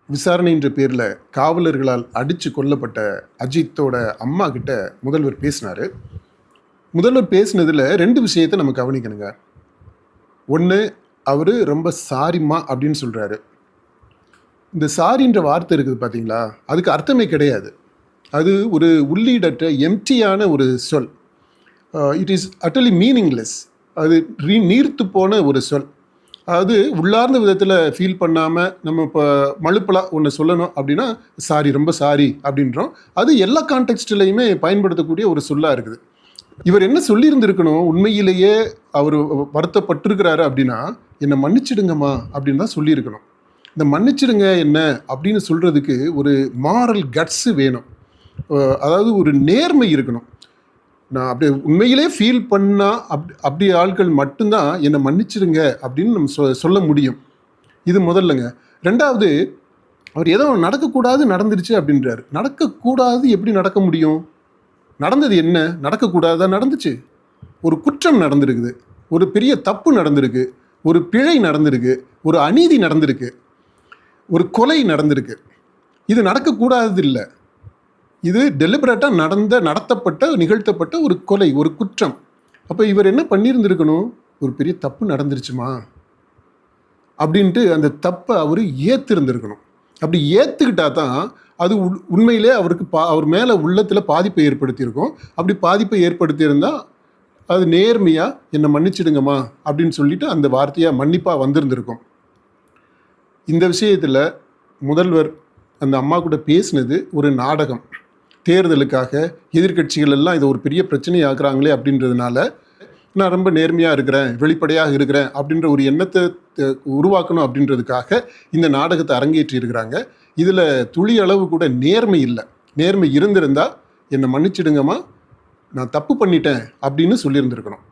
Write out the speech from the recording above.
விசாரணைன்ற பேரில் காவலர்களால் அடித்து கொல்லப்பட்ட அஜித்தோட அம்மா கிட்ட முதல்வர் பேசினார். முதல்வர் பேசினதில் 2 விஷயத்தை நம்ம கவனிக்கணுங்க. ஒன்று, அவர் ரொம்ப சாரிம்மா அப்படின்னு சொல்கிறாரு. இந்த சாரின்ற வார்த்தை இருக்குது பார்த்தீங்களா, அதுக்கு அர்த்தமே கிடையாது. அது ஒரு உள்ளீடற்ற எம்டியான ஒரு சொல். It is Attal meaningless. அது நீர்த்து போன ஒரு சொல். அதாவது உள்ளார்ந்த விதத்தில் ஃபீல் பண்ணாமல் நம்ம இப்போ மழுப்பலாக ஒன்று சொல்லணும் அப்படின்னா சாரி, ரொம்ப சாரி அப்படின்றோம். அது எல்லா கான்டெக்ஸ்ட்லையுமே பயன்படுத்தக்கூடிய ஒரு சொல்லாக இருக்குது. இவர் என்ன சொல்லியிருந்திருக்கணும், உண்மையிலேயே அவர் வருத்தப்பட்டிருக்கிறாரு அப்படின்னா என்னை மன்னிச்சிடுங்கம்மா அப்படின்னு தான் சொல்லியிருக்கணும். இந்த மன்னிச்சிடுங்க என்ன அப்படின்னு சொல்கிறதுக்கு ஒரு மாரல் கட்ஸு வேணும். அதாவது ஒரு நேர்மை இருக்கணும். நான் அப்படி உண்மையிலே ஃபீல் பண்ணால் அப்படி ஆட்கள் மட்டும்தான் என்னை மன்னிச்சிடுங்க அப்படின்னு நம்ம சொல்ல முடியும். இது முதல்லங்க. 2வது, அவர் ஏதோ நடக்கக்கூடாது நடந்துருச்சு அப்படின்றாரு. நடக்கக்கூடாது எப்படி நடக்க முடியும்? நடந்தது என்ன? நடக்கக்கூடாதான் நடந்துச்சு. ஒரு குற்றம் நடந்திருக்குது, ஒரு பெரிய தப்பு நடந்திருக்கு, ஒரு பிழை நடந்திருக்கு, ஒரு அநீதி நடந்திருக்கு, ஒரு கொலை நடந்திருக்கு. இது நடக்கக்கூடாது இல்லை, இது டெலிபரேட்டாக நடத்தப்பட்ட நிகழ்த்தப்பட்ட ஒரு கொலை, ஒரு குற்றம். அப்போ இவர் என்ன பண்ணியிருந்திருக்கணும், ஒரு பெரிய தப்பு நடந்துருச்சுமா அப்படின்ட்டு அந்த தப்பை அவர் ஏற்றிருந்திருக்கணும். அப்படி ஏற்றுக்கிட்டா தான் அது உண்மையிலே அவருக்கு அவர் மேலே உள்ளத்தில் பாதிப்பை ஏற்படுத்தியிருக்கும். அப்படி பாதிப்பை ஏற்படுத்தியிருந்தால் அது நேர்மையாக என்னை மன்னிச்சிடுங்கம்மா அப்படின்னு சொல்லிட்டு அந்த வார்த்தையாக மன்னிப்பாக வந்திருந்திருக்கும். இந்த விஷயத்தில் முதல்வர் அந்த அம்மா கூட பேசினது ஒரு நாடகம். தேர்தலுக்காக எதிர்கட்சிகள் எல்லாம் இதை ஒரு பெரிய பிரச்சனையாக்குறாங்களே அப்படின்றதுனால நான் ரொம்ப நேர்மையாக இருக்கிறேன், வெளிப்படையாக இருக்கிறேன் அப்படின்ற ஒரு எண்ணத்தை உருவாக்கணும் அப்படின்றதுக்காக இந்த நாடகத்தை அரங்கேற்றி இருக்கிறாங்க. இதில் துளி அளவு கூட நேர்மை இல்லை. நேர்மை இருந்திருந்தால் என்னை மன்னிச்சிடுங்கம்மா, நான் தப்பு பண்ணிட்டேன் அப்படின்னு சொல்லியிருந்திருக்கணும்.